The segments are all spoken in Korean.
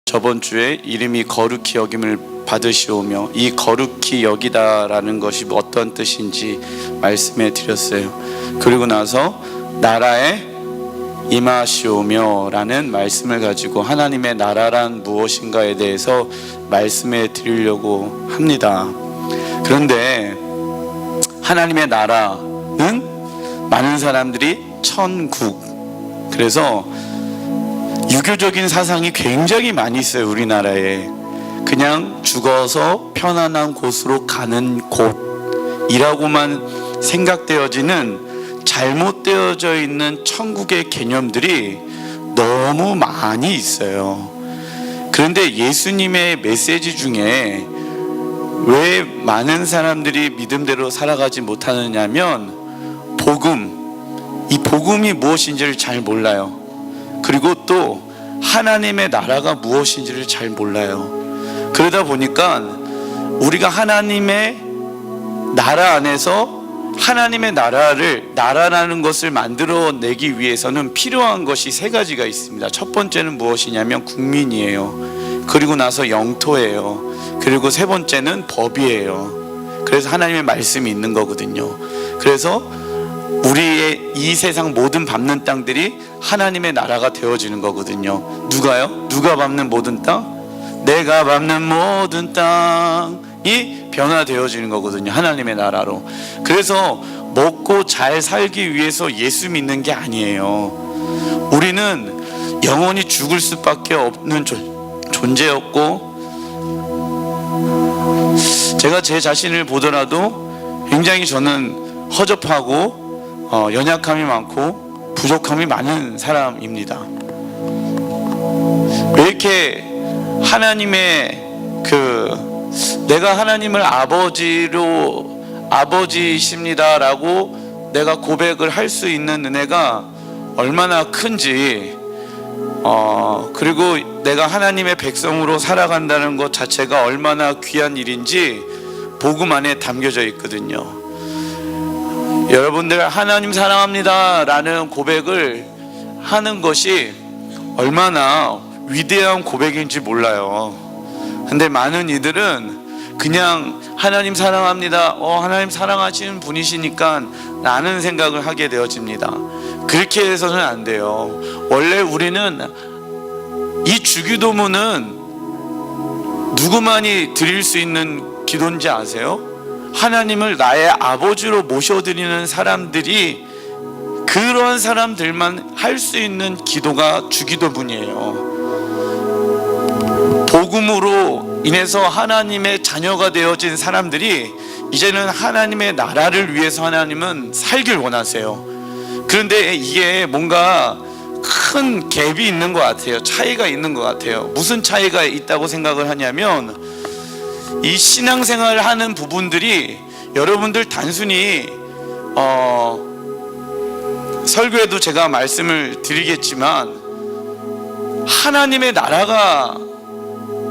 저번 주에 이름이 거룩히 여김을 받으시오며 이 거룩히 여기다라는 것이 어떤 뜻인지 말씀해 드렸어요. 그리고 나서 나라에 임하시오며 라는 말씀을 가지고 하나님의 나라란 무엇인가에 대해서 말씀해 드리려고 합니다. 그런데 하나님의 나라는 많은 사람들이 천국, 그래서 유교적인 사상이 굉장히 많이 있어요. 우리나라에 그냥 죽어서 편안한 곳으로 가는 곳이라고만 생각되어지는 잘못되어져 있는 천국의 개념들이 너무 많이 있어요. 그런데 예수님의 메시지 중에 왜 많은 사람들이 믿음대로 살아가지 못하느냐면 이 복음이 무엇인지를 잘 몰라요. 그리고 또 하나님의 나라가 무엇인지를 잘 몰라요. 그러다 보니까 우리가 하나님의 나라 안에서 하나님의 나라라는 것을 만들어내기 위해서는 필요한 것이 세 가지가 있습니다. 첫 번째는 무엇이냐면 국민이에요. 그리고 나서 영토예요. 그리고 세 번째는 법이에요. 그래서 하나님의 말씀이 있는 거거든요. 그래서 우리의 이 세상 모든 밟는 땅들이 하나님의 나라가 되어지는 거거든요. 누가요? 누가 밟는 모든 땅? 내가 밟는 모든 땅이 변화되어지는 거거든요. 하나님의 나라로. 그래서 먹고 잘 살기 위해서 예수 믿는 게 아니에요. 우리는 영원히 죽을 수밖에 없는 존재였고, 제가 제 자신을 보더라도 굉장히 저는 허접하고 연약함이 많고 부족함이 많은 사람입니다. 왜 이렇게 하나님의 내가 하나님을 아버지십니다라고 내가 고백을 할 수 있는 은혜가 얼마나 큰지, 그리고 내가 하나님의 백성으로 살아간다는 것 자체가 얼마나 귀한 일인지 복음 안에 담겨져 있거든요. 여러분들 하나님 사랑합니다 라는 고백을 하는 것이 얼마나 위대한 고백인지 몰라요. 근데 많은 이들은 그냥 하나님 사랑합니다, 하나님 사랑하시는 분이시니까 라는 생각을 하게 되어집니다. 그렇게 해서는 안 돼요. 원래 우리는 이 주기도문은 누구만이 드릴 수 있는 기도인지 아세요? 하나님을 나의 아버지로 모셔드리는 사람들이, 그런 사람들만 할 수 있는 기도가 주기도문이에요. 복음으로 인해서 하나님의 자녀가 되어진 사람들이 이제는 하나님의 나라를 위해서 하나님은 살길 원하세요. 그런데 이게 뭔가 큰 갭이 있는 것 같아요. 차이가 있는 것 같아요. 무슨 차이가 있다고 생각을 하냐면, 이 신앙생활을 하는 부분들이 여러분들 단순히 설교에도 제가 말씀을 드리겠지만, 하나님의 나라가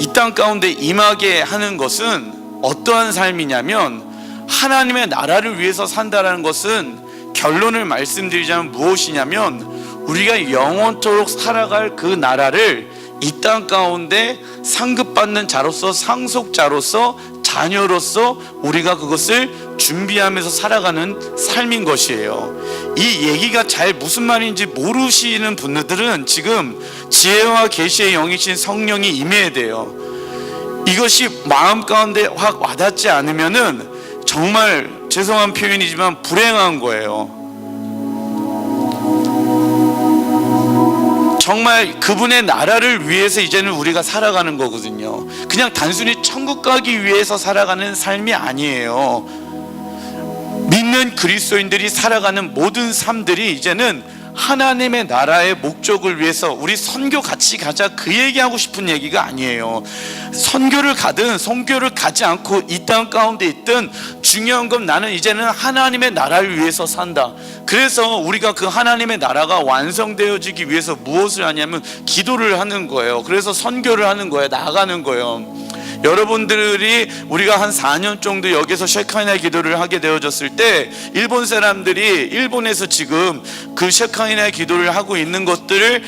이 땅 가운데 임하게 하는 것은 어떠한 삶이냐면, 하나님의 나라를 위해서 산다라는 것은 결론을 말씀드리자면 무엇이냐면, 우리가 영원토록 살아갈 그 나라를 이 땅 가운데 상급받는 자로서, 상속자로서, 자녀로서 우리가 그것을 준비하면서 살아가는 삶인 것이에요. 이 얘기가 잘 무슨 말인지 모르시는 분들은 지금 지혜와 계시의 영이신 성령이 임해야 돼요. 이것이 마음 가운데 확 와닿지 않으면은 정말 죄송한 표현이지만 불행한 거예요. 정말 그분의 나라를 위해서 이제는 우리가 살아가는 거거든요. 그냥 단순히 천국 가기 위해서 살아가는 삶이 아니에요. 믿는 그리스도인들이 살아가는 모든 삶들이 이제는 하나님의 나라의 목적을 위해서, 우리 선교 같이 가자 그 얘기하고 싶은 얘기가 아니에요. 선교를 가든 선교를 가지 않고 이 땅 가운데 있든 중요한 건 나는 이제는 하나님의 나라를 위해서 산다. 그래서 우리가 그 하나님의 나라가 완성되어지기 위해서 무엇을 하냐면 기도를 하는 거예요. 그래서 선교를 하는 거예요. 나아가는 거예요. 여러분들이 우리가 한 4년 정도 여기서 셰카이나 기도를 하게 되어졌을 때 일본 사람들이 일본에서 지금 그 셰카이나 기도를 하고 있는 것들을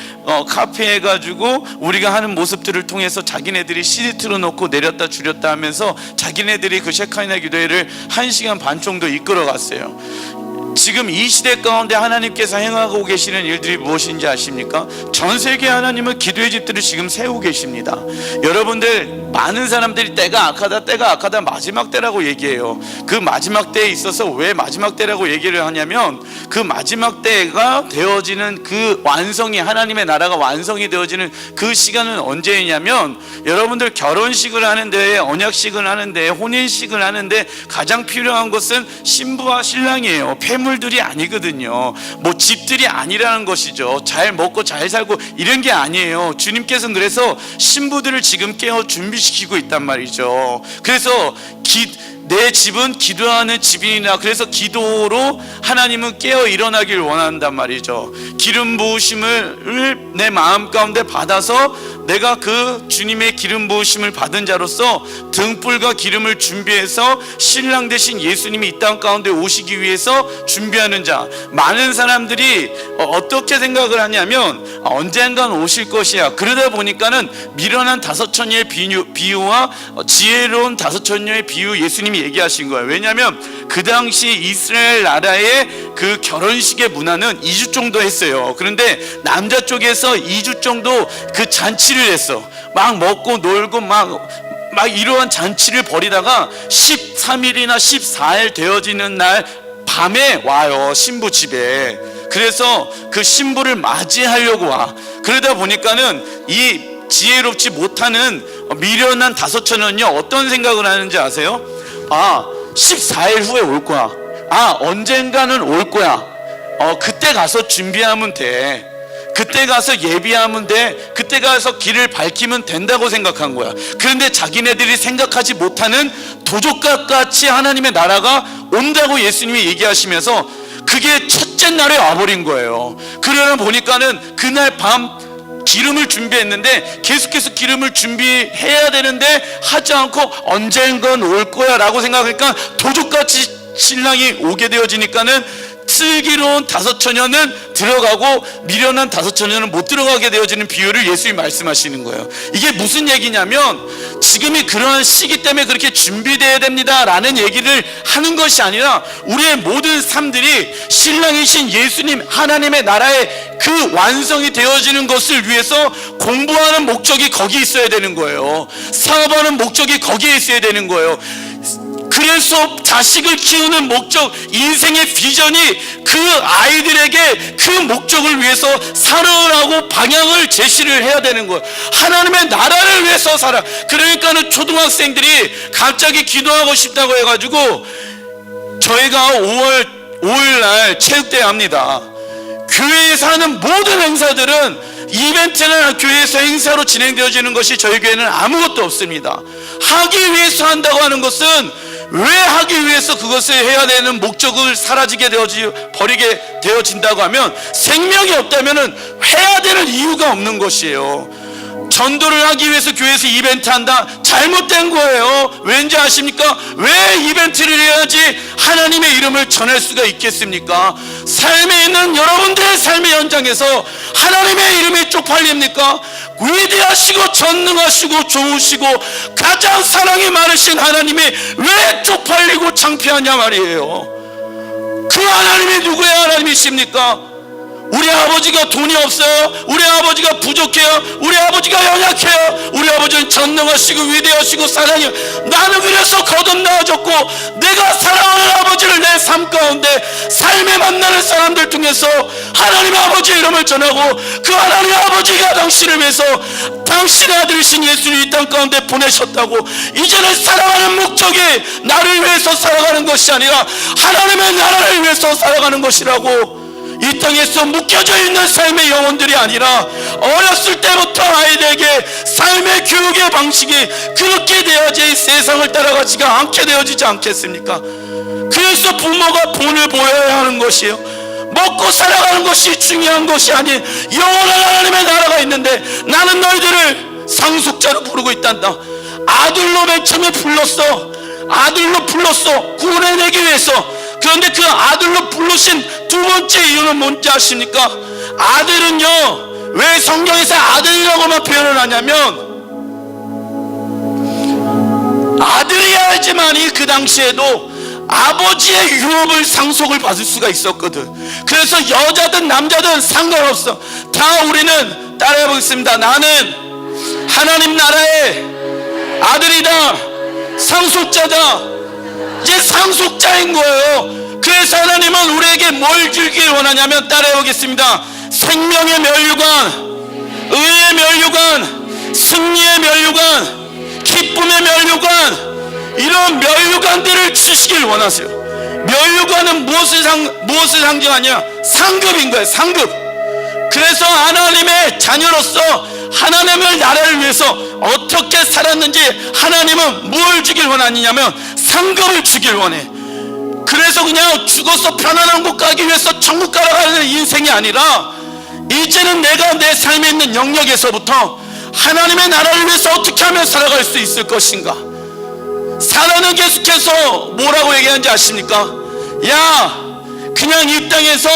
카피해 가지고 우리가 하는 모습들을 통해서 자기네들이 CD 틀어놓고 내렸다 줄였다 하면서 자기네들이 그 셰카이나 기도회를 1시간 반 정도 이끌어 갔어요. 지금 이 시대 가운데 하나님께서 행하고 계시는 일들이 무엇인지 아십니까? 전 세계 하나님은 기도의 집들을 지금 세우고 계십니다. 여러분들, 많은 사람들이 때가 악하다 마지막 때라고 얘기해요. 그 마지막 때에 있어서 왜 마지막 때라고 얘기를 하냐면, 그 마지막 때가 되어지는 그 완성이, 하나님의 나라가 완성이 되어지는 그 시간은 언제이냐면, 여러분들 결혼식을 하는데, 언약식을 하는데, 혼인식을 하는데 가장 필요한 것은 신부와 신랑이에요. 폐물들이 아니거든요. 뭐 집들이 아니라는 것이죠. 잘 먹고 잘 살고 이런 게 아니에요. 주님께서는 그래서 신부들을 지금 깨워 준비시키고 있단 말이죠. 그래서 내 집은 기도하는 집이나, 그래서 기도로 하나님은 깨어 일어나길 원한단 말이죠. 기름 부으심을 내 마음 가운데 받아서 내가 그 주님의 기름 부으심을 받은 자로서 등불과 기름을 준비해서 신랑 되신 예수님이 이 땅 가운데 오시기 위해서 준비하는 자. 많은 사람들이 어떻게 생각을 하냐면 언젠간 오실 것이야. 그러다 보니까는 미련한 다섯 처녀의 비유와 지혜로운 다섯 처녀의 비유 예수님이 얘기하신 거예요. 왜냐하면 그 당시 이스라엘 나라의 그 결혼식의 문화는 2주 정도 했어요. 그런데 남자 쪽에서 2주 정도 그 잔치를 했어. 막 먹고 놀고 막 이러한 잔치를 벌이다가 13일이나 14일 되어지는 날 밤에 와요, 신부 집에. 그래서 그 신부를 맞이하려고 와. 그러다 보니까는 이 지혜롭지 못하는 미련한 다섯 처녀는요, 어떤 생각을 하는지 아세요? 14일 후에 올 거야. 언젠가는 올 거야. 그때 가서 준비하면 돼. 그때 가서 예비하면 돼. 그때 가서 길을 밝히면 된다고 생각한 거야. 그런데 자기네들이 생각하지 못하는 도적같이 하나님의 나라가 온다고 예수님이 얘기하시면서 그게 첫째 날에 와버린 거예요. 그러다 보니까는 그날 밤 기름을 준비했는데 계속해서 기름을 준비해야 되는데 하지 않고 언젠간 올 거야 라고 생각하니까 도적같이 신랑이 오게 되어지니까는 슬기로운 다섯 처녀는 들어가고 미련한 다섯 처녀는 못 들어가게 되어지는 비유를 예수님이 말씀하시는 거예요. 이게 무슨 얘기냐면, 지금이 그러한 시기 때문에 그렇게 준비되어야 됩니다 라는 얘기를 하는 것이 아니라 우리의 모든 삶들이 신랑이신 예수님 하나님의 나라의 그 완성이 되어지는 것을 위해서 공부하는 목적이 거기 있어야 되는 거예요. 사업하는 목적이 거기에 있어야 되는 거예요. 그래서 자식을 키우는 목적, 인생의 비전이 그 아이들에게 그 목적을 위해서 살아라고 방향을 제시를 해야 되는 거예요. 하나님의 나라를 위해서 살아. 그러니까는 초등학생들이 갑자기 기도하고 싶다고 해가지고 저희가 5월 5일날 체육대회 합니다. 교회에서 하는 모든 행사들은 이벤트나 교회에서 행사로 진행되어지는 것이 저희 교회는 아무것도 없습니다. 하기 위해서 한다고 하는 것은 왜 하기 위해서 그것을 해야 되는 목적을 사라지게 버리게 되어진다고 하면, 생명이 없다면 해야 되는 이유가 없는 것이에요. 전도를 하기 위해서 교회에서 이벤트 한다? 잘못된 거예요. 왠지 아십니까? 왜 이벤트를 해야지 하나님의 이름을 전할 수가 있겠습니까? 삶에 있는 여러분들의 삶의 현장에서 하나님의 이름이 쪽팔립니까? 위대하시고 전능하시고 좋으시고 가장 사랑이 많으신 하나님이 왜 쪽팔리고 창피하냐 말이에요. 그 하나님이 누구의 하나님이십니까? 우리 아버지가 돈이 없어요. 우리 아버지가 부족해요. 우리 아버지가 연약해요. 우리 아버지는 전능하시고 위대하시고 사랑해요. 나는 그래서 거듭나아졌고 내가 사랑하는 아버지를 내 삶 가운데 삶에 만나는 사람들 통해서 하나님 아버지의 이름을 전하고, 그 하나님 아버지가 당신을 위해서 당신의 아들이신 예수를 이 땅 가운데 보내셨다고. 이제는 살아가는 목적이 나를 위해서 살아가는 것이 아니라 하나님의 나라를 위해서 살아가는 것이라고. 이 땅에서 묶여져 있는 삶의 영혼들이 아니라 어렸을 때부터 아이들에게 삶의 교육의 방식이 그렇게 되어야지 세상을 따라가지가 않게 되어지지 않겠습니까? 그래서 부모가 본을 보여야 하는 것이에요. 먹고 살아가는 것이 중요한 것이 아닌 영원한 하나님의 나라가 있는데 나는 너희들을 상속자로 부르고 있단다. 아들로 맨 처음에 불렀어. 아들로 불렀어. 구원해내기 위해서. 그런데 그 아들로 부르신 두 번째 이유는 뭔지 아십니까? 아들은요, 왜 성경에서 아들이라고만 표현을 하냐면, 아들이야지만이 그 당시에도 아버지의 유업을 상속을 받을 수가 있었거든. 그래서 여자든 남자든 상관없어. 다 우리는 따라해보겠습니다. 나는 하나님 나라의 아들이다. 상속자다. 이제 상속자인 거예요. 그래서 하나님은 우리에게 뭘 주길 원하냐면, 따라해보겠습니다. 생명의 면류관, 의의 면류관, 승리의 면류관, 기쁨의 면류관, 이런 면류관들을 주시길 원하세요. 면류관은 무엇을 상징하냐? 상급인 거예요. 상급. 그래서 하나님의 자녀로서 하나님의 나라를 위해서 어떻게 살았는지 하나님은 뭘 주길 원하느냐면 상급을 주길 원해. 그래서 그냥 죽어서 편안한 곳 가기 위해서 천국 가라가는 인생이 아니라, 이제는 내가 내 삶에 있는 영역에서부터 하나님의 나라를 위해서 어떻게 하면 살아갈 수 있을 것인가. 사단은 계속해서 뭐라고 얘기하는지 아십니까? 야, 그냥 이 땅에서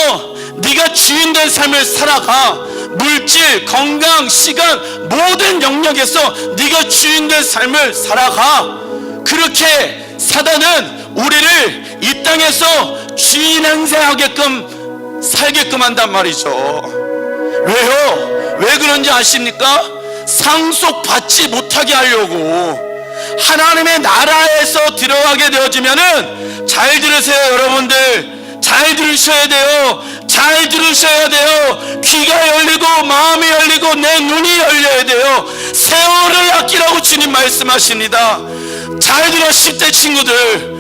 네가 주인된 삶을 살아가. 물질, 건강, 시간, 모든 영역에서 네가 주인된 삶을 살아가. 그렇게 사단은 우리를 이 땅에서 주인 행세하게끔 살게끔 한단 말이죠. 왜요? 왜 그런지 아십니까? 상속받지 못하게 하려고. 하나님의 나라에서 들어가게 되어지면은, 잘 들으세요 여러분들, 잘 들으셔야 돼요. 잘 들으셔야 돼요. 귀가 열리고 마음이 열리고 내 눈이 열려야 돼요. 세월을 아끼라고 주님 말씀하십니다. 잘 들어 10대 친구들,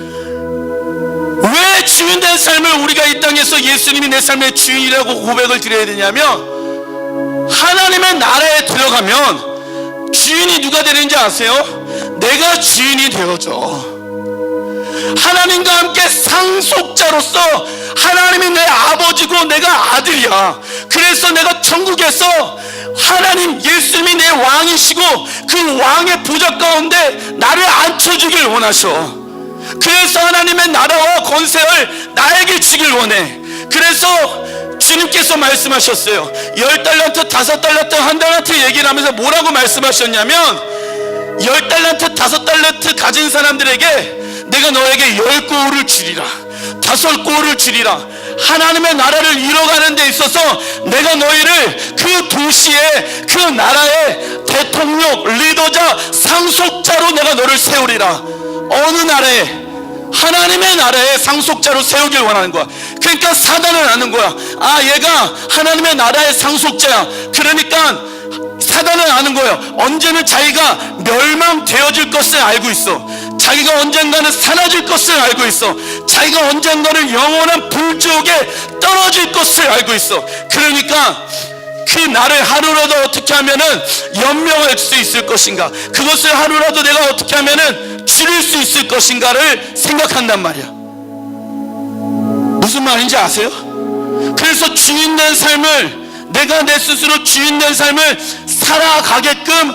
왜 주인된 삶을 우리가 이 땅에서 예수님이 내 삶의 주인이라고 고백을 드려야 되냐면, 하나님의 나라에 들어가면 주인이 누가 되는지 아세요? 내가 주인이 되어져. 하나님과 함께 상속자로서 하나님이 내 아버지고 내가 아들이야. 그래서 내가 천국에서 하나님 예수님이 내 왕이시고 그 왕의 보좌 가운데 나를 앉혀주길 원하셔. 그래서 하나님의 나라와 권세를 나에게 주길 원해. 그래서 주님께서 말씀하셨어요. 10달란트, 5달란트, 1달란트 얘기를 하면서 뭐라고 말씀하셨냐면, 10달란트, 5달란트 가진 사람들에게 내가 너에게 10고울을 주리라, 5고울을 주리라. 하나님의 나라를 이뤄가는 데 있어서 내가 너희를 그 도시의, 그 나라의 대통령, 리더자, 상속자로 내가 너를 세우리라. 어느 나라에? 하나님의 나라의 상속자로 세우길 원하는 거야. 그러니까 사단은 아는 거야. 아, 얘가 하나님의 나라의 상속자야. 그러니까 사단은 아는 거예요. 언제는 자기가 멸망되어질 것을 알고 있어. 자기가 언젠가는 사라질 것을 알고 있어. 자기가 언젠가는 영원한 불지옥에 떨어질 것을 알고 있어. 그러니까 그 나를 하루라도 어떻게 하면은 연명할 수 있을 것인가, 그것을 하루라도 내가 어떻게 하면은 줄일 수 있을 것인가를 생각한단 말이야. 무슨 말인지 아세요? 그래서 주인된 삶을, 내가 내 스스로 주인된 삶을 살아가게끔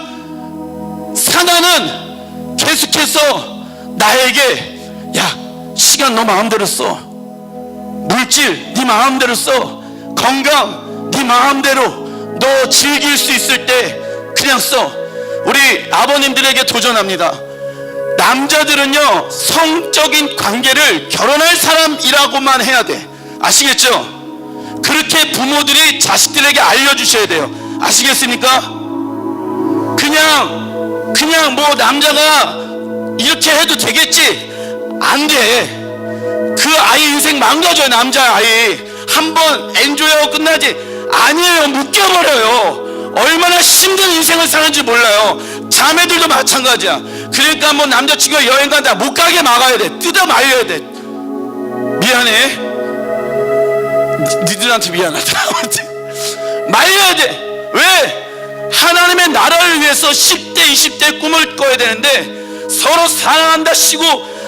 사단은 계속해서 나에게, 야, 시간 너 마음대로 써, 물질 네 마음대로 써, 건강 네 마음대로, 너 즐길 수 있을 때 그냥 써. 우리 아버님들에게 도전합니다. 남자들은요, 성적인 관계를 결혼할 사람이라고만 해야 돼. 아시겠죠? 그렇게 부모들이 자식들에게 알려주셔야 돼요. 아시겠습니까? 그냥 뭐 남자가 이렇게 해도 되겠지? 안 돼. 그 아이 인생 망가져요. 남자아이 한번 엔조이하고 끝나지. 아니에요. 묶여버려요. 얼마나 힘든 인생을 사는지 몰라요. 자매들도 마찬가지야. 그러니까 뭐 남자친구가 여행 간다, 못 가게 막아야 돼. 뜯어 말려야 돼. 미안해, 니들한테 미안하다. 말려야 돼. 왜? 하나님의 나라를 위해서 10대 20대 꿈을 꿔야 되는데, 서로 사랑한다 시고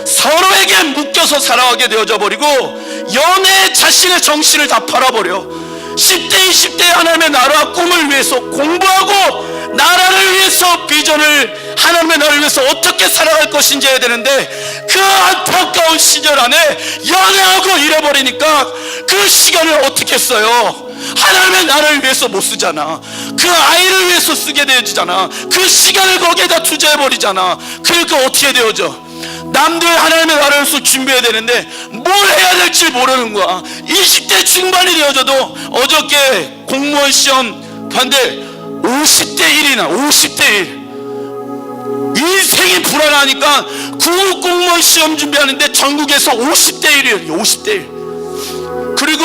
서로에게 묶여서 살아가게 되어져 버리고, 연애 자신의 정신을 다 팔아버려. 10대 20대 하나님의 나라 꿈을 위해서 공부하고 나라를 위해서 비전을, 하나님의 나라를 위해서 어떻게 살아갈 것인지 해야 되는데, 그 안타까운 시절 안에 연애하고 잃어버리니까 그 시간을 어떻게 써요? 하나님의 나라를 위해서 못 쓰잖아. 그 아이를 위해서 쓰게 되어지잖아. 그 시간을 거기에다 투자해버리잖아. 그러니까 어떻게 되어져? 남들 하나님의 나라를 위해서 준비해야 되는데 뭘 해야 될지 모르는 거야. 20대 중반이 되어져도, 어저께 공무원 시험 봤는데 50대 1이나 50대 1. 인생이 불안하니까 구급 공무원 시험 준비하는데 전국에서 50대 1이에요. 50대 1. 그리고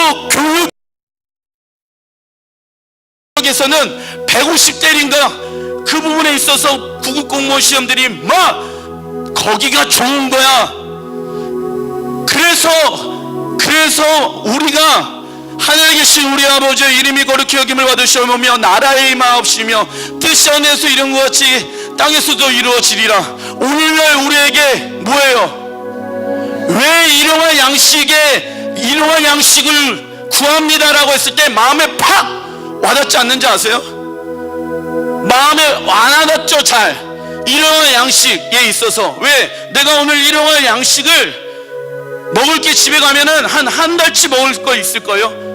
교육에서는 150대 1인가 그 부분에 있어서 구급 공무원 시험들이 막 거기가 좋은 거야. 그래서 우리가 하늘에 계신 우리 아버지의 이름이 거룩히 여김을 받으시오며 나라의 임하옵시며 뜻이 하늘에서 이룬 것 같이 땅에서도 이루어지리라. 오늘날 우리에게 뭐예요? 왜 일용할 양식을 구합니다라고 했을 때 마음에 팍 와닿지 않는지 아세요? 마음에 안 와닿죠. 잘 일용할 양식에 있어서. 왜? 내가 오늘 일용할 양식을 먹을 게 집에 가면은 한 달치 먹을 거 있을 거예요.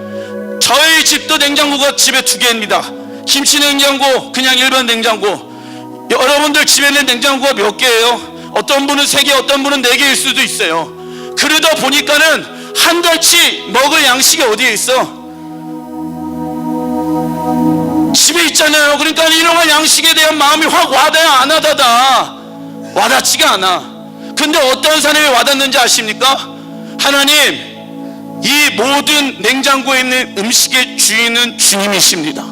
저희 집도 냉장고가 집에 2개입니다. 김치 냉장고, 그냥 일반 냉장고. 여러분들 집에 있는 냉장고가 몇 개예요? 어떤 분은 3개, 어떤 분은 4개일 수도 있어요. 그러다 보니까는 한 달치 먹을 양식이 어디에 있어? 집에 있잖아요. 그러니까 이런 양식에 대한 마음이 확 와닿아야 안 와닿아. 와닿지가 않아. 근데 어떤 사람이 와닿는지 아십니까? 하나님, 이 모든 냉장고에 있는 음식의 주인은 주님이십니다.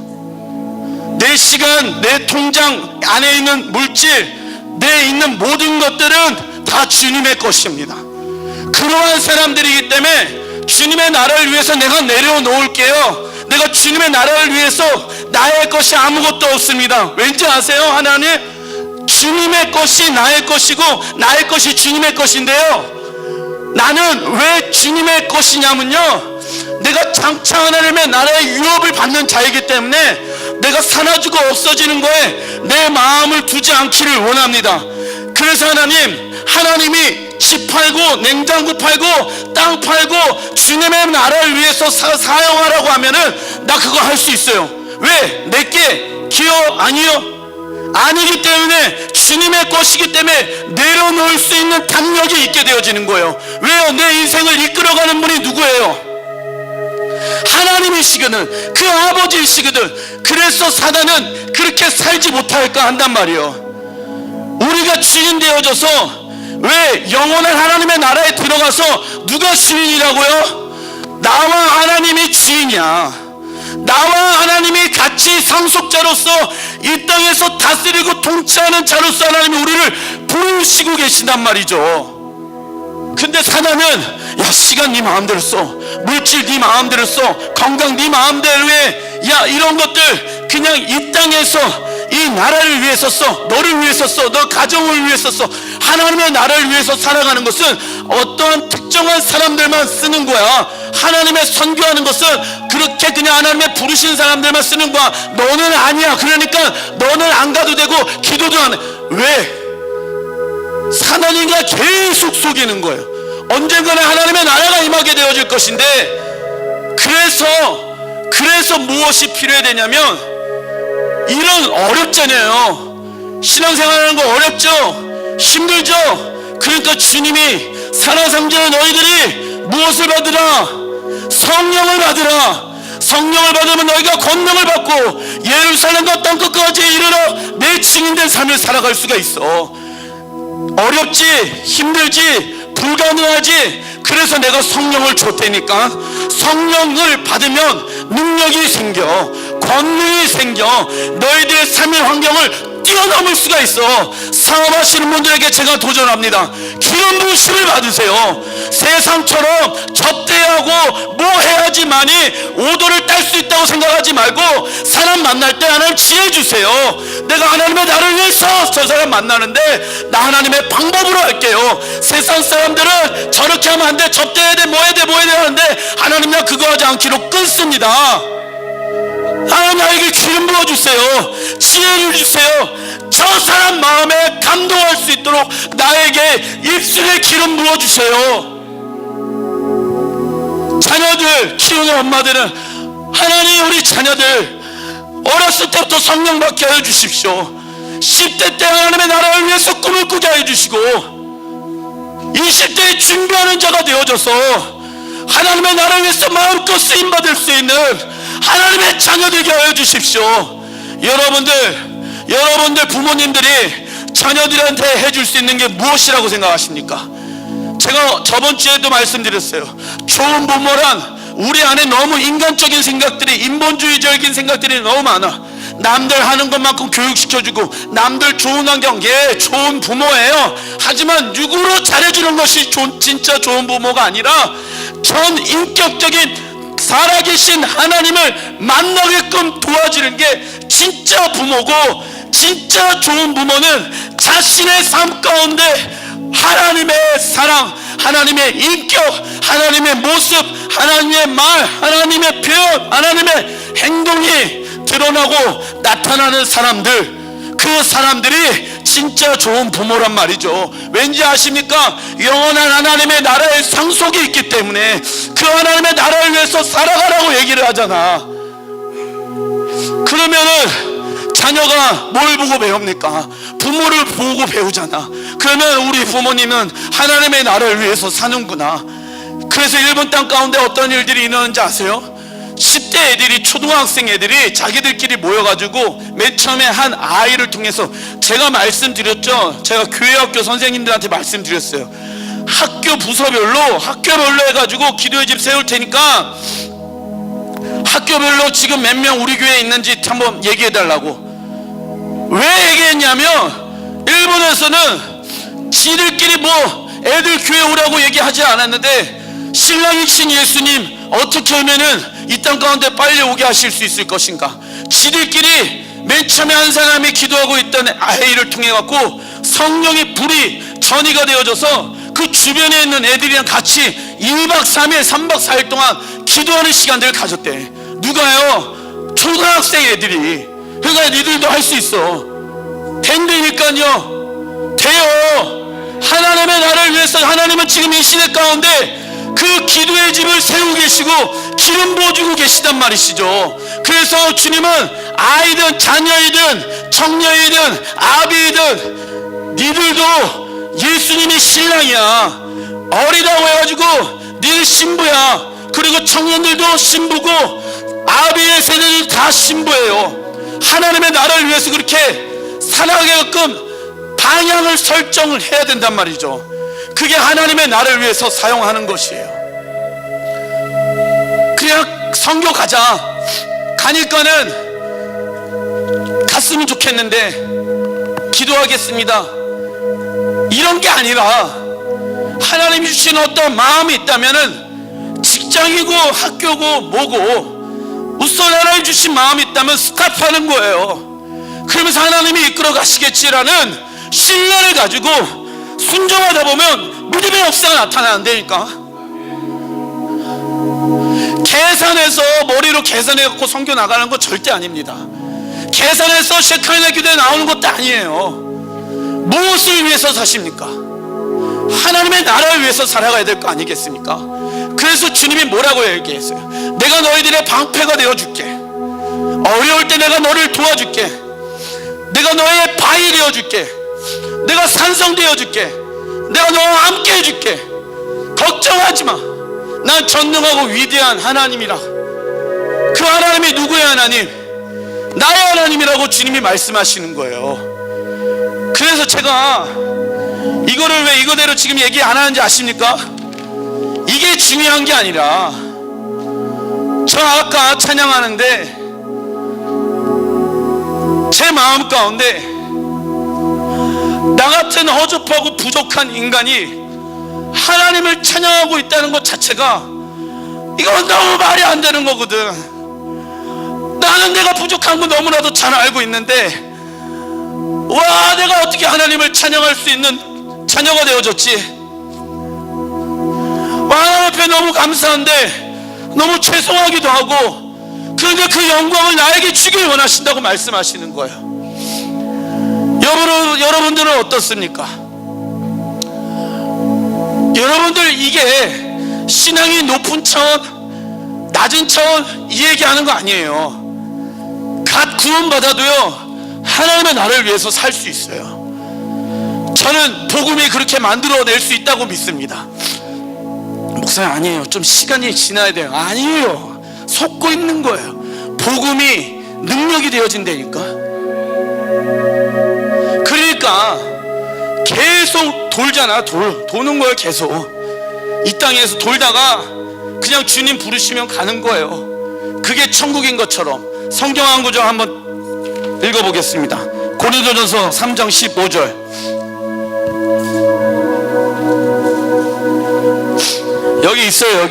내 시간, 내 통장 안에 있는 물질, 내 있는 모든 것들은 다 주님의 것입니다. 그러한 사람들이기 때문에 주님의 나라를 위해서 내가 내려놓을게요. 내가 주님의 나라를 위해서 나의 것이 아무것도 없습니다. 왠지 아세요? 하나님, 주님의 것이 나의 것이고 나의 것이 주님의 것인데요, 나는 왜 주님의 것이냐면요, 내가 장차 하나님의 나라의 유업을 받는 자이기 때문에 내가 사라지고 없어지는 거에 내 마음을 두지 않기를 원합니다. 그래서 하나님이 집 팔고 냉장고 팔고 땅 팔고 주님의 나라를 위해서 사용하라고 하면은 나 그거 할 수 있어요. 왜? 내게 기여? 아니요. 아니기 때문에 주님의 것이기 때문에 내려놓을 수 있는 담력이 있게 되어지는 거예요. 왜요? 내 인생을 이끌어가는 분이 누구예요? 하나님이시거든. 그 아버지이시거든. 그래서 사단은 그렇게 살지 못할까 한단 말이에요. 우리가 주인 되어져서, 왜 영원한 하나님의 나라에 들어가서 누가 주인이라고요? 나와 하나님이 주인이야. 나와 하나님이 같이 상속자로서 이 땅에서 다스리고 통치하는 자로서 하나님이 우리를 부르시고 계신단 말이죠. 근데 사단은 야, 시간 네 마음대로 써, 물질 네 마음대로 써, 건강 네 마음대로 해, 야, 이런 것들 그냥 이 땅에서 이 나라를 위해서 써, 너를 위해서 써, 너 가정을 위해서 써. 하나님의 나라를 위해서 살아가는 것은 어떠한 특정한 사람들만 쓰는 거야. 하나님의 선교하는 것은 그렇게 그냥 하나님의 부르신 사람들만 쓰는 거야. 너는 아니야. 그러니까 너는 안 가도 되고 기도도 안 해. 왜? 사단이가 계속 속이는 거예요. 언젠가는 하나님의 나라가 임하게 되어질 것인데, 그래서 무엇이 필요해야 되냐면, 이런 어렵잖아요. 신앙생활하는 거 어렵죠? 힘들죠? 그러니까 주님이 살아상자의 너희들이 무엇을 받으라? 성령을 받으라. 성령을 받으면 너희가 권능을 받고 예루살렘과 땅끝까지 이르러 내 증인된 삶을 살아갈 수가 있어. 어렵지, 힘들지, 불가능하지. 그래서 내가 성령을 줬다니까. 성령을 받으면 능력이 생겨, 권능이 생겨, 너희들의 삶의 환경을 뛰어넘을 수가 있어. 사업하시는 분들에게 제가 도전합니다. 기름 부으심을 받으세요. 세상처럼 접대하고 뭐 해야지만이 오도를 딸 수 있다고 생각하지 말고, 사람 만날 때 하나님 지혜 주세요. 내가 하나님의 나를 위해서 저 사람 만나는데 나 하나님의 방법으로 할게요. 세상 사람들은 저렇게 하면 안 돼, 접대해야 돼, 뭐 해야 돼 하는데 하나님 나 그거 하지 않기로 끊습니다. 하나님 나에게 기름 부어주세요. 지혜를 주세요. 저 사람 마음에 감동할 수 있도록 나에게 입술에 기름 부어주세요. 자녀들 키우는 엄마들은 하나님 우리 자녀들 어렸을 때부터 성령 받게 하여 주십시오. 10대 때 하나님의 나라를 위해서 꿈을 꾸게 하여 주시고 20대에 준비하는 자가 되어져서 하나님의 나라를 위해서 마음껏 쓰임받을 수 있는 하나님의 자녀 되게 하여 주십시오. 여러분들 부모님들이 자녀들한테 해줄 수 있는 게 무엇이라고 생각하십니까? 제가 저번 주에도 말씀드렸어요. 좋은 부모란 우리 안에 너무 인간적인 생각들이, 인본주의적인 생각들이 너무 많아. 남들 하는 것만큼 교육시켜주고 남들 좋은 환경, 예, 좋은 부모예요. 하지만 육으로 잘해주는 것이 진짜 좋은 부모가 아니라 전 인격적인 살아계신 하나님을 만나게끔 도와주는 게 진짜 부모고, 진짜 좋은 부모는 자신의 삶 가운데 하나님의 사랑, 하나님의 인격, 하나님의 모습, 하나님의 말, 하나님의 표현, 하나님의 행동이 드러나고 나타나는 사람들, 그 사람들이 진짜 좋은 부모란 말이죠. 왠지 아십니까? 영원한 하나님의 나라의 상속이 있기 때문에 그 하나님의 나라를 위해서 살아가라고 얘기를 하잖아. 그러면은 자녀가 뭘 보고 배웁니까? 부모를 보고 배우잖아. 그러면 우리 부모님은 하나님의 나라를 위해서 사는구나. 그래서 일본 땅 가운데 어떤 일들이 일어나는지 아세요? 10대 애들이, 초등학생 애들이 자기들끼리 모여가지고 맨 처음에 한 아이를 통해서, 제가 말씀드렸죠. 제가 교회학교 선생님들한테 말씀드렸어요. 학교 부서별로 해가지고 기도의 집 세울 테니까 학교별로 지금 몇 명 우리 교회에 있는지 한번 얘기해달라고. 왜 얘기했냐면 일본에서는 지들끼리 뭐 애들 교회 오라고 얘기하지 않았는데 신랑이신 예수님 어떻게 하면은 이 땅 가운데 빨리 오게 하실 수 있을 것인가. 지들끼리 맨 처음에 한 사람이 기도하고 있던 아이를 통해 갖고 성령의 불이 전이가 되어져서 그 주변에 있는 애들이랑 같이 2박 3일 3박 4일 동안 기도하는 시간들을 가졌대. 누가요? 초등학생 애들이. 그러니까 니들도 할 수 있어. 된다니까요. 돼요. 하나님의 나라를 위해서 하나님은 지금 이 시대 가운데 그 기도의 집을 세우고 계시고 기름 부어주고 계시단 말이시죠. 그래서 주님은 아이든 자녀이든 청년이든 아비이든 니들도 예수님이 신랑이야. 어리다고 해가지고 니들 신부야. 그리고 청년들도 신부고 아비의 세대들 다 신부예요. 하나님의 나라를 위해서 그렇게 살아가게끔 방향을 설정을 해야 된단 말이죠. 그게 하나님의 나라를 위해서 사용하는 것이에요. 그냥 선교 가니까는 갔으면 좋겠는데 기도하겠습니다 이런 게 아니라 하나님이 주신 어떤 마음이 있다면은 직장이고 학교고 뭐고 우선 하나님 주신 마음이 있다면 스탑하는 거예요. 그러면서 하나님이 이끌어 가시겠지라는 신뢰를 가지고 순종하다 보면 믿음의 역사가 나타나는다니까. 계산해서 머리로 계산해갖고 선교 나가는 거 절대 아닙니다. 계산해서 셰카이나 교대에 나오는 것도 아니에요. 무엇을 위해서 사십니까? 하나님의 나라를 위해서 살아가야 될 거 아니겠습니까? 그래서 주님이 뭐라고 얘기했어요? 내가 너희들의 방패가 되어줄게. 어려울 때 내가 너를 도와줄게. 내가 너의 바위 되어줄게. 내가 산성 되어줄게. 내가 너와 함께 해줄게. 걱정하지 마. 난 전능하고 위대한 하나님이라. 그 하나님이 누구의 하나님? 나의 하나님이라고 주님이 말씀하시는 거예요. 그래서 제가 이거를 왜 이거대로 지금 얘기 안 하는지 아십니까? 이게 중요한 게 아니라 저 아까 찬양하는데 제 마음 가운데 나 같은 허접하고 부족한 인간이 하나님을 찬양하고 있다는 것 자체가 이건 너무 말이 안 되는 거거든. 나는 내가 부족한 거 너무나도 잘 알고 있는데 와, 내가 어떻게 하나님을 찬양할 수 있는 자녀가 되어졌지. 하나님 앞에 너무 감사한데 너무 죄송하기도 하고 그런데 그 영광을 나에게 주길 원하신다고 말씀하시는 거예요. 여러분들은 어떻습니까? 여러분들 이게 신앙이 높은 차원, 낮은 차원 이 얘기하는 거 아니에요. 갓 구원받아도요 하나님의 나라를 위해서 살 수 있어요. 저는 복음이 그렇게 만들어낼 수 있다고 믿습니다. 목사님 아니에요, 좀 시간이 지나야 돼요. 아니에요, 속고 있는 거예요. 복음이 능력이 되어진다니까. 그러니까 계속 돌잖아. 도는 거예요. 계속 이 땅에서 돌다가 그냥 주님 부르시면 가는 거예요. 그게 천국인 것처럼. 성경 한 구절 한번 읽어보겠습니다. 고린도전서 3장 15절. 여기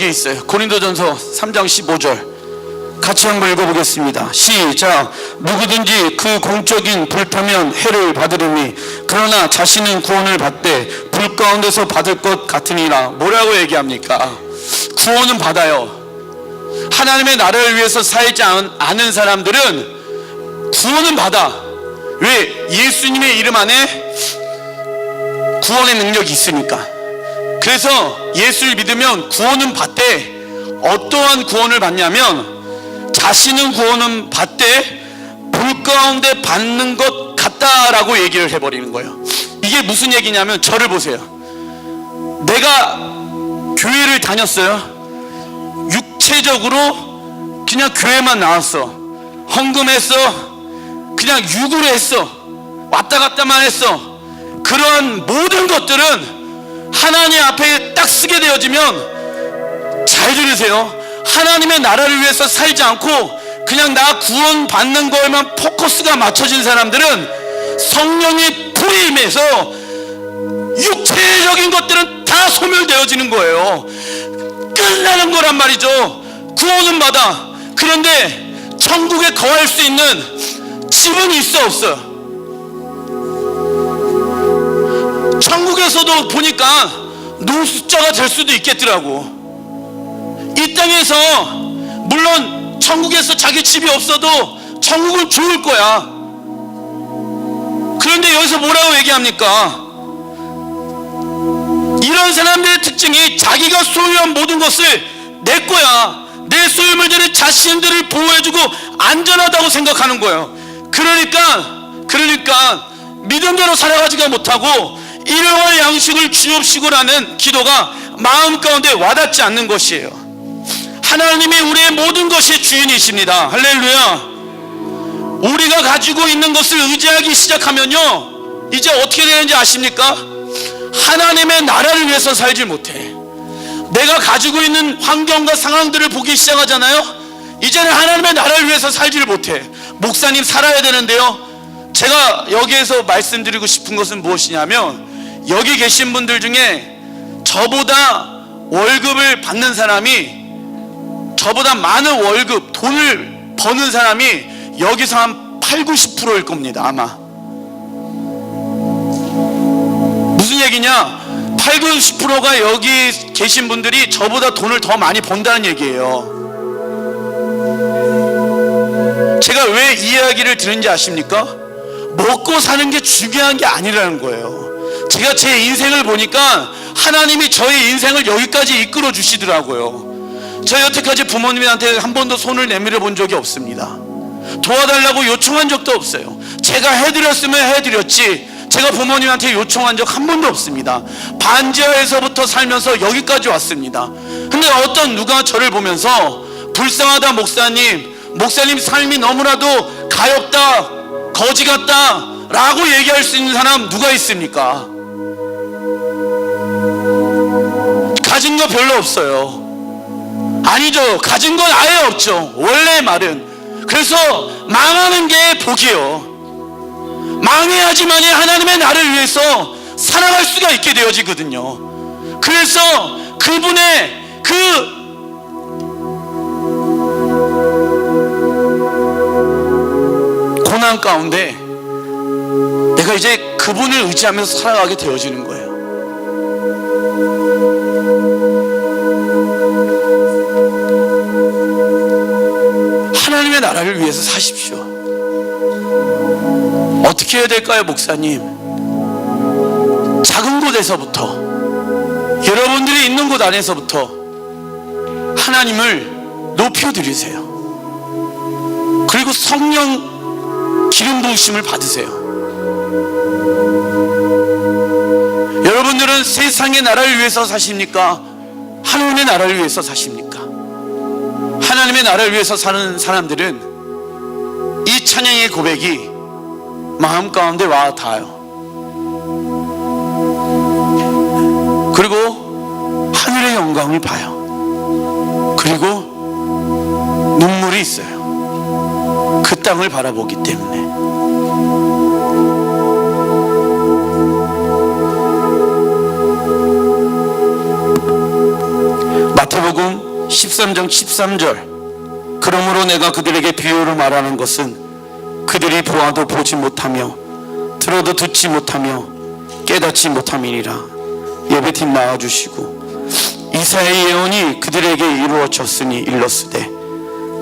있어요. 고린도전서 3장 15절 같이 한번 읽어보겠습니다. 시작. 누구든지 그 공적인 불타면 해를 받으리니 그러나 자신은 구원을 받되 불 가운데서 받을 것 같으니라. 뭐라고 얘기합니까? 구원은 받아요. 하나님의 나라를 위해서 살지 않은 사람들은 구원은 받아. 왜? 예수님의 이름 안에 구원의 능력이 있으니까. 그래서 예수를 믿으면 구원은 받되 어떠한 구원을 받냐면 자신은 구원은 받되 불 가운데 받는 것 같다라고 얘기를 해버리는 거예요. 이게 무슨 얘기냐면 저를 보세요. 내가 교회를 다녔어요. 육체적으로 그냥 교회만 나왔어. 헌금했어. 그냥 육으로 했어. 왔다 갔다만 했어. 그런 모든 것들은 하나님 앞에 딱 쓰게 되어지면, 잘 들으세요, 하나님의 나라를 위해서 살지 않고 그냥 나 구원 받는 거에만 포커스가 맞춰진 사람들은 성령이 불이 임해서 육체적인 것들은 다 소멸되어지는 거예요. 끝나는 거란 말이죠. 구원은 받아. 그런데 천국에 거할 수 있는 집은 있어 없어요? 천국에서도 보니까 노숙자가 될 수도 있겠더라고. 이 땅에서 물론 천국에서 자기 집이 없어도 천국은 좋을 거야. 그런데 여기서 뭐라고 얘기합니까? 이런 사람들의 특징이 자기가 소유한 모든 것을 내 거야, 내 소유물들을 자신들을 보호해주고 안전하다고 생각하는 거예요. 그러니까 믿음대로 살아가지가 못하고 일용할 양식을 주옵시고라는 기도가 마음 가운데 와닿지 않는 것이에요. 하나님이 우리의 모든 것의 주인이십니다. 할렐루야. 우리가 가지고 있는 것을 의지하기 시작하면요, 이제 어떻게 되는지 아십니까? 하나님의 나라를 위해서 살지 못해. 내가 가지고 있는 환경과 상황들을 보기 시작하잖아요. 이제는 하나님의 나라를 위해서 살지를 못해. 목사님 살아야 되는데요, 제가 여기에서 말씀드리고 싶은 것은 무엇이냐면, 여기 계신 분들 중에 저보다 월급을 받는 사람이, 저보다 많은 월급, 돈을 버는 사람이 여기서 한 80~90%일 겁니다. 아마. 무슨 얘기냐? 80~90%가 여기 계신 분들이 저보다 돈을 더 많이 번다는 얘기예요. 제가 왜 이 이야기를 들은지 아십니까? 먹고 사는 게 중요한 게 아니라는 거예요. 제가 제 인생을 보니까 하나님이 저의 인생을 여기까지 이끌어 주시더라고요. 저 여태까지 부모님한테 한 번도 손을 내밀어 본 적이 없습니다. 도와달라고 요청한 적도 없어요. 제가 해드렸으면 해드렸지, 제가 부모님한테 요청한 적 한 번도 없습니다. 반지하에서부터 살면서 여기까지 왔습니다. 근데 어떤 누가 저를 보면서 불쌍하다 목사님 삶이 너무나도 가엾다, 거지 같다 라고 얘기할 수 있는 사람 누가 있습니까? 가진 거 별로 없어요. 아니죠. 가진 건 아예 없죠, 원래 말은. 그래서 망하는 게 복이요. 망해야지만이 하나님의 나라를 위해서 살아갈 수가 있게 되어지거든요. 그래서 그분의 그 고난 가운데 내가 이제 그분을 의지하면서 살아가게 되어지는 거예요. 하나님의 나라를 위해서 사십시오. 어떻게 해야 될까요, 목사님? 작은 곳에서부터, 여러분들이 있는 곳 안에서부터 하나님을 높여드리세요. 그리고 성령 기름 부으심을 받으세요. 여러분들은 세상의 나라를 위해서 사십니까? 하나님의 나라를 위해서 사십니까? 하나님의 나라를 위해서 사는 사람들은 이 찬양의 고백이 마음 가운데 와 닿아요. 그리고 하늘의 영광을 봐요. 그리고 눈물이 있어요. 그 땅을 바라보기 때문에. 마태복음 13장 13절, 그러므로 내가 그들에게 비유로 말하는 것은 그들이 보아도 보지 못하며 들어도 듣지 못하며 깨닫지 못함이니라. 예배팀 나와주시고, 이사야의 예언이 그들에게 이루어졌으니 일렀으되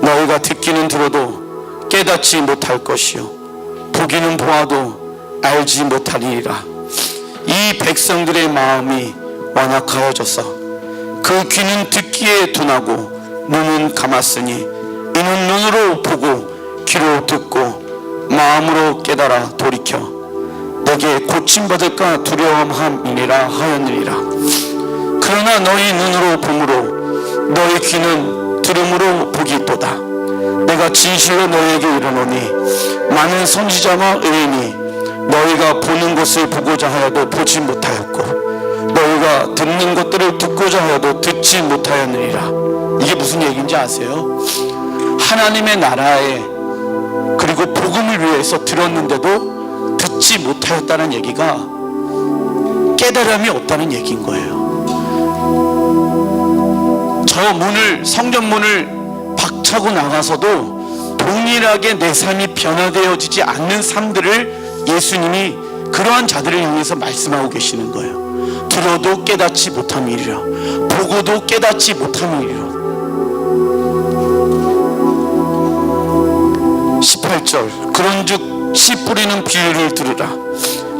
너희가 듣기는 들어도 깨닫지 못할 것이요 보기는 보아도 알지 못하리라. 이 백성들의 마음이 완악하여져서 그 귀는 듣기에 둔하고 눈은 감았으니 이는 눈으로 보고 귀로 듣고 마음으로 깨달아 돌이켜 내게 고침받을까 두려움함이니라 하였느니라. 그러나 너희 눈으로 보므로 너희 귀는 들음으로 보기 또다. 내가 진실로 너희에게 이르노니 많은 선지자와 의인이 너희가 보는 것을 보고자 하여도 보지 못하였고 너희가 듣는 것들을 듣고자 하여도 듣지 못하였느니라. 이게 무슨 얘기인지 아세요? 하나님의 나라에 그리고 복음을 위해서 들었는데도 듣지 못하였다는 얘기가 깨달음이 없다는 얘기인 거예요. 저 문을, 성전문을 박차고 나가서도 동일하게 내 삶이 변화되어지지 않는 삶들을 예수님이 그러한 자들을 향해서 말씀하고 계시는 거예요. 들어도 깨닫지 못함이리라. 보고도 깨닫지 못함이리라. 18절, 그런즉 씨 뿌리는 비유를 들으라.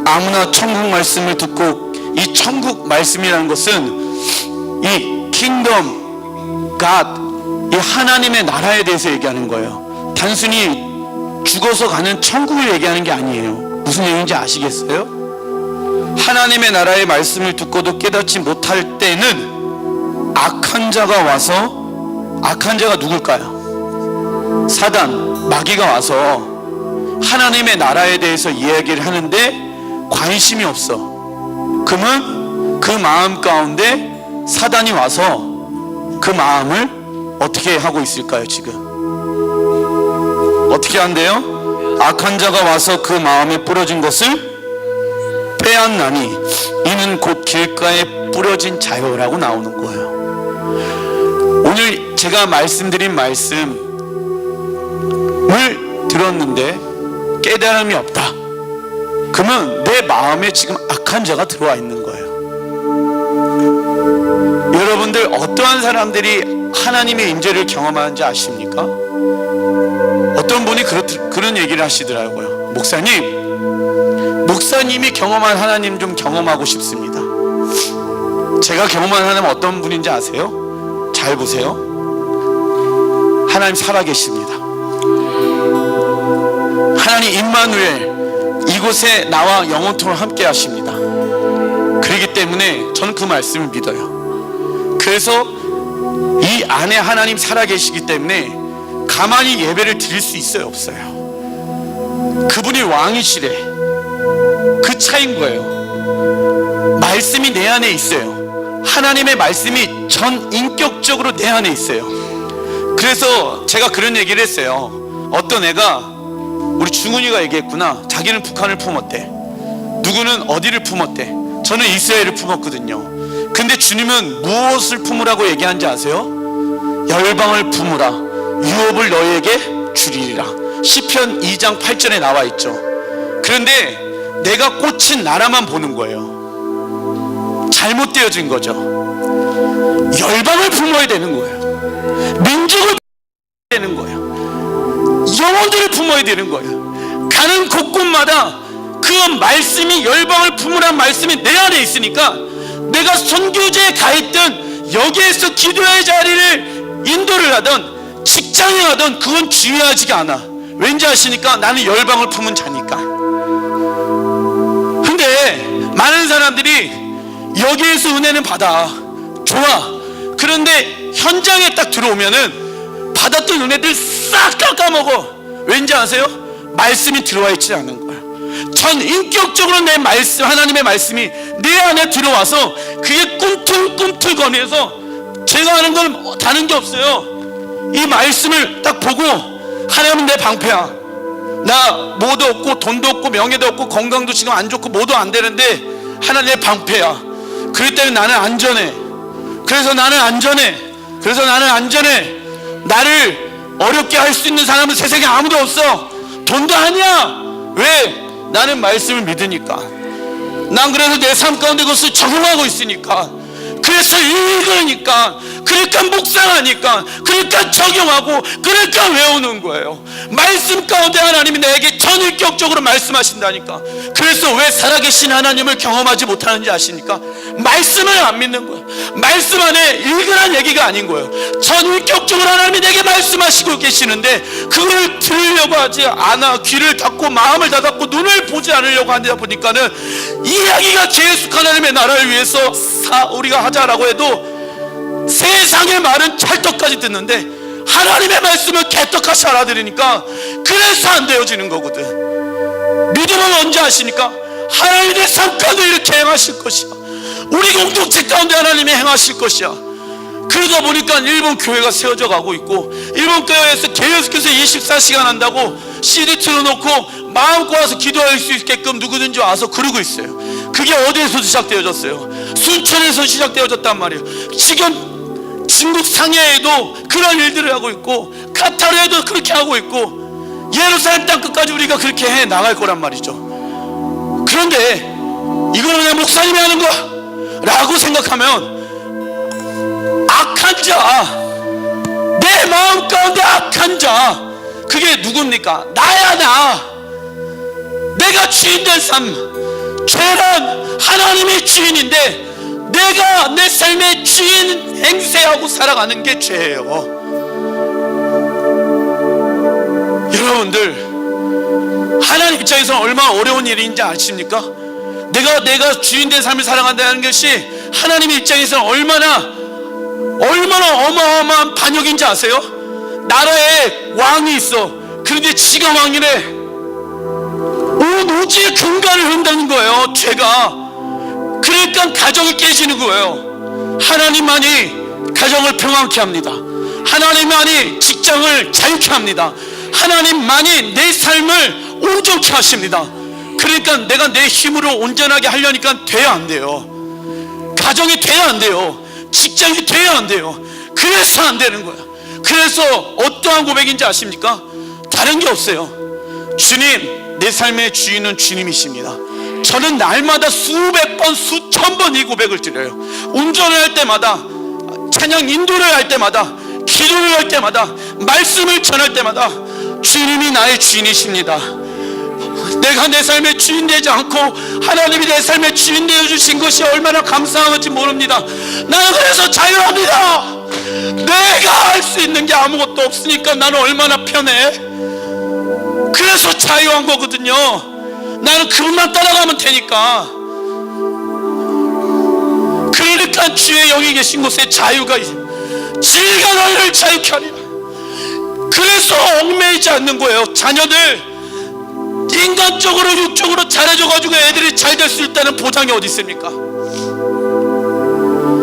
아무나 천국 말씀을 듣고, 이 천국 말씀이라는 것은 이 킹덤 갓, 이 하나님의 나라에 대해서 얘기하는 거예요. 단순히 죽어서 가는 천국을 얘기하는 게 아니에요. 무슨 얘기인지 아시겠어요? 하나님의 나라의 말씀을 듣고도 깨닫지 못할 때는 악한 자가 와서, 악한 자가 누굴까요? 사단, 마귀가 와서 하나님의 나라에 대해서 이야기를 하는데 관심이 없어. 그러면 그 마음 가운데 사단이 와서 그 마음을 어떻게 하고 있을까요? 지금 어떻게 한대요? 악한 자가 와서 그 마음에 뿌려진 것을 빼앗나니 이는 곧 길가에 뿌려진 자요라고 나오는 거예요. 오늘 제가 말씀드린 말씀을 들었는데 깨달음이 없다. 그러면 내 마음에 지금 악한 자가 들어와 있는 거예요. 여러분들 어떠한 사람들이 하나님의 임재를 경험하는지 아십니까? 어떤 분이 그런 얘기를 하시더라고요. 목사님이 경험한 하나님 좀 경험하고 싶습니다. 제가 경험한 하나님 어떤 분인지 아세요? 잘 보세요. 하나님 살아계십니다. 하나님 임마누엘, 이곳에 나와 영원토록 함께 하십니다. 그렇기 때문에 저는 그 말씀을 믿어요. 그래서 이 안에 하나님 살아계시기 때문에 가만히 예배를 드릴 수 있어요, 없어요? 그분이 왕이시래. 그 차이인 거예요. 말씀이 내 안에 있어요. 하나님의 말씀이 전 인격적으로 내 안에 있어요. 그래서 제가 그런 얘기를 했어요. 어떤 애가, 우리 중훈이가 얘기했구나. 자기는 북한을 품었대. 누구는 어디를 품었대. 저는 이스라엘을 품었거든요. 근데 주님은 무엇을 품으라고 얘기한지 아세요? 열방을 품으라. 유업을 너희에게 주리리라. 시편 2장 8절에 나와 있죠. 그런데 내가 꽂힌 나라만 보는 거예요. 잘못되어진 거죠. 열방을 품어야 되는 거예요. 민족을 품어야 되는 거예요. 영혼들을 품어야 되는 거예요. 가는 곳곳마다 그 말씀이, 열방을 품으란 말씀이 내 안에 있으니까 내가 선교제에 가 있든 여기에서 기도의 자리를 인도를 하든 직장에 가든 그건 중요하지가 않아. 왠지 아십니까? 나는 열방을 품은 자니까. 근데 많은 사람들이 여기에서 은혜는 받아, 좋아. 그런데 현장에 딱 들어오면은 받았던 은혜들 싹 깎아먹어. 왠지 아세요? 말씀이 들어와 있지 않은 거예요. 전 인격적으로 내 말씀, 하나님의 말씀이 내 안에 들어와서 그게 꿈틀꿈틀거리면서 제가 하는 건 다른 게 없어요. 이 말씀을 딱 보고 하나님은 내 방패야. 나 뭐도 없고 돈도 없고 명예도 없고 건강도 지금 안 좋고 뭐도 안 되는데 하나님 내 방패야. 그렇기 때문에 나는 안전해. 그래서 나는 안전해. 나를 어렵게 할 수 있는 사람은 세상에 아무도 없어. 돈도 아니야. 왜? 나는 말씀을 믿으니까. 난 그래서 내 삶 가운데 그것을 적용하고 있으니까. 그래서 읽으니까, 그러니까 묵상하니까, 그러니까 적용하고, 그러니까 외우는 거예요. 말씀 가운데 하나님이 내게 전인격적으로 말씀하신다니까. 그래서 왜 살아계신 하나님을 경험하지 못하는지 아십니까? 말씀을 안 믿는 거예요. 말씀 안에 읽으란 얘기가 아닌 거예요. 전인격적으로 하나님이 내게 말씀하시고 계시는데 그걸 들으려고 하지 않아. 귀를 닫고 마음을 닫았고 눈을 보지 않으려고 하다 보니까는 이야기가 계속 하나님의 나라를 위해서 우리가 하자라고 해도 세상의 말은 찰떡까지 듣는데 하나님의 말씀을 개떡같이 알아들으니까 그래서 안 되어지는 거거든. 믿음은 언제 아십니까? 하나님이 내 삶 가운데 이렇게 행하실 것이야. 우리 공동체 가운데 하나님이 행하실 것이야. 그러다 보니까 일본 교회가 세워져 가고 있고, 일본 교회에서 계속해서 24시간 한다고 CD 틀어놓고 마음껏 와서 기도할 수 있게끔 누구든지 와서 그러고 있어요. 그게 어디에서 시작되어졌어요? 순천에서 시작되어졌단 말이에요. 지금 중국 상해에도 그런 일들을 하고 있고, 카타르에도 그렇게 하고 있고, 예루살렘 땅 끝까지 우리가 그렇게 해 나갈 거란 말이죠. 그런데 이거는 그냥 목사님이 하는 거야 라고 생각하면 악한 자, 내 마음 가운데 악한 자, 그게 누굽니까? 나야. 나. 내가 주인된 삶. 죄란 하나님의 주인인데 내가 내 삶의 주인 행세하고 살아가는 게 죄예요. 여러분들, 하나님 입장에서는 얼마나 어려운 일인지 아십니까? 내가 주인된 삶을 살아간다는 것이 하나님 입장에서는 얼마나 어마어마한 반역인지 아세요? 나라에 왕이 있어. 그런데 지가 왕이래. 온 오지의 근간을 흔드는 거예요, 죄가. 그러니까 가정이 깨지는 거예요. 하나님만이 가정을 평안케 합니다. 하나님만이 직장을 자유케 합니다. 하나님만이 내 삶을 온전케 하십니다. 그러니까 내가 내 힘으로 온전하게 하려니까 돼야 안 돼요. 가정이 돼야 안 돼요. 직장이 돼야 안 돼요. 그래서 안 되는 거야. 그래서 어떠한 고백인지 아십니까? 다른 게 없어요. 주님, 내 삶의 주인은 주님이십니다. 저는 날마다 수백 번, 수천 번 이 고백을 드려요. 운전을 할 때마다, 찬양 인도를 할 때마다, 기도를 할 때마다, 말씀을 전할 때마다 주님이 나의 주인이십니다. 내가 내 삶의 주인 되지 않고 하나님이 내 삶의 주인 되어주신 것이 얼마나 감사한지 모릅니다. 나는 그래서 자유합니다. 내가 할 수 있는 게 아무것도 없으니까 나는 얼마나 편해. 그래서 자유한 거거든요. 나는 그분만 따라가면 되니까. 그러니까 주의 영이 계신 곳에 자유가 있어요. 지가 너희를 자유케 하리라. 그래서 얽매이지 않는 거예요. 자녀들 인간적으로 육적으로 잘해줘가지고 애들이 잘 될 수 있다는 보장이 어디 있습니까?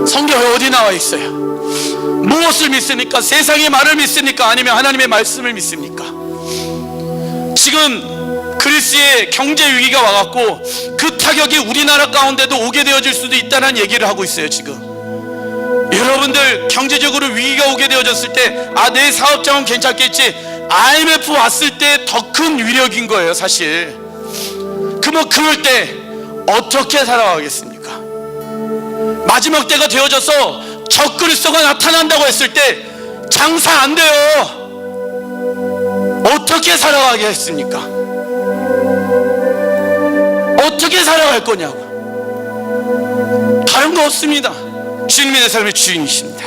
성경에 어디 나와 있어요? 무엇을 믿습니까? 세상의 말을 믿습니까? 아니면 하나님의 말씀을 믿습니까? 지금 그리스의 경제 위기가 와갖고 그 타격이 우리나라 가운데도 오게 되어질 수도 있다는 얘기를 하고 있어요. 지금 여러분들 경제적으로 위기가 오게 되어졌을 때 내 사업장은 괜찮겠지, IMF 왔을 때 더 큰 위력인 거예요, 사실. 그럴 때 어떻게 살아가겠습니까? 마지막 때가 되어져서 적그리스도가 나타난다고 했을 때 장사 안 돼요. 어떻게 살아가게 했습니까? 어떻게 살아갈 거냐고. 다른 거 없습니다. 주님이 내 삶의 주인이십니다.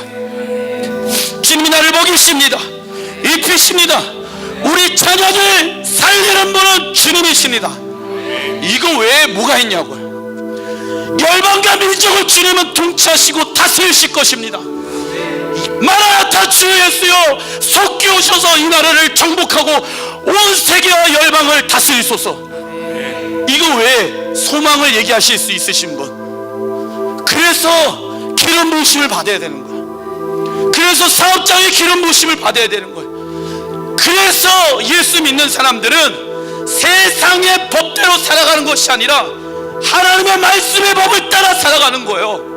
주님이 나를 먹이십니다. 입히십니다. 우리 자녀들 살리는 분은 주님이십니다. 이거 외에 뭐가 있냐고요. 열방과 민족을 주님은 통치하시고 다스리실 것입니다. 마라나타 주 예수여 속히 오셔서 이 나라를 정복하고 온 세계와 열방을 다스리소서. 이거 외에 소망을 얘기하실 수 있으신 분. 그래서 기름 부으심을 받아야 되는 거예요. 그래서 사업장의 기름 부으심을 받아야 되는 거예요. 그래서 예수 믿는 사람들은 세상의 법대로 살아가는 것이 아니라 하나님의 말씀의 법을 따라 살아가는 거예요.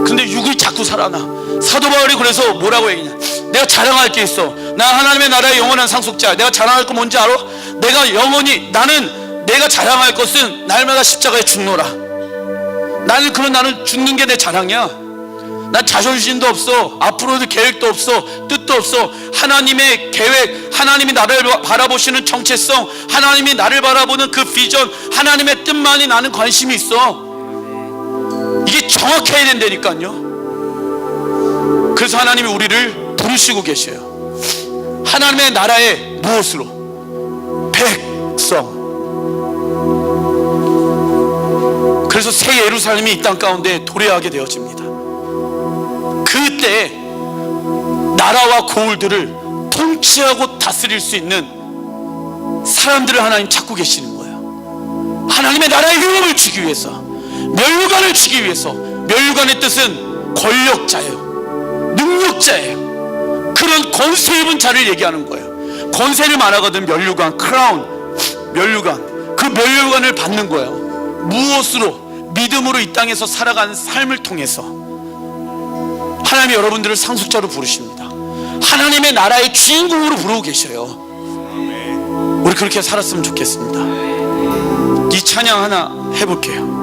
근데 육이 자꾸 살아나. 사도 바울이 그래서 뭐라고 얘기냐, 내가 자랑할 게 있어. 나 하나님의 나라의 영원한 상속자야. 내가 자랑할 거 뭔지 알아? 내가 영원히, 나는 내가 자랑할 것은 날마다 십자가에 죽노라. 나는 죽는 게 내 자랑이야. 난 자존심도 없어. 앞으로도 계획도 없어. 뜻도 없어. 하나님의 계획, 하나님이 나를 바라보시는 정체성, 하나님이 나를 바라보는 그 비전, 하나님의 뜻만이 나는 관심이 있어. 이게 정확해야 된다니까요. 그래서 하나님이 우리를 부르시고 계셔요. 하나님의 나라의 무엇으로? 백성. 그래서 새 예루살렘이 이 땅 가운데 도래하게 되어집니다. 그때 나라와 고을들을 통치하고 다스릴 수 있는 사람들을 하나님 찾고 계시는 거예요. 하나님의 나라의 흉음을 주기 위해서, 면류관을 주기 위해서. 면류관의 뜻은 권력자예요. 능력자예요. 그런 권세 입은 자를 얘기하는 거예요. 권세를 말하거든. 면류관, 크라운, 면류관. 그 면류관을 받는 거예요. 무엇으로? 믿음으로 이 땅에서 살아가는 삶을 통해서 하나님이 여러분들을 상속자로 부르십니다. 하나님의 나라의 주인공으로 부르고 계셔요. 우리 그렇게 살았으면 좋겠습니다. 이 찬양 하나 해볼게요.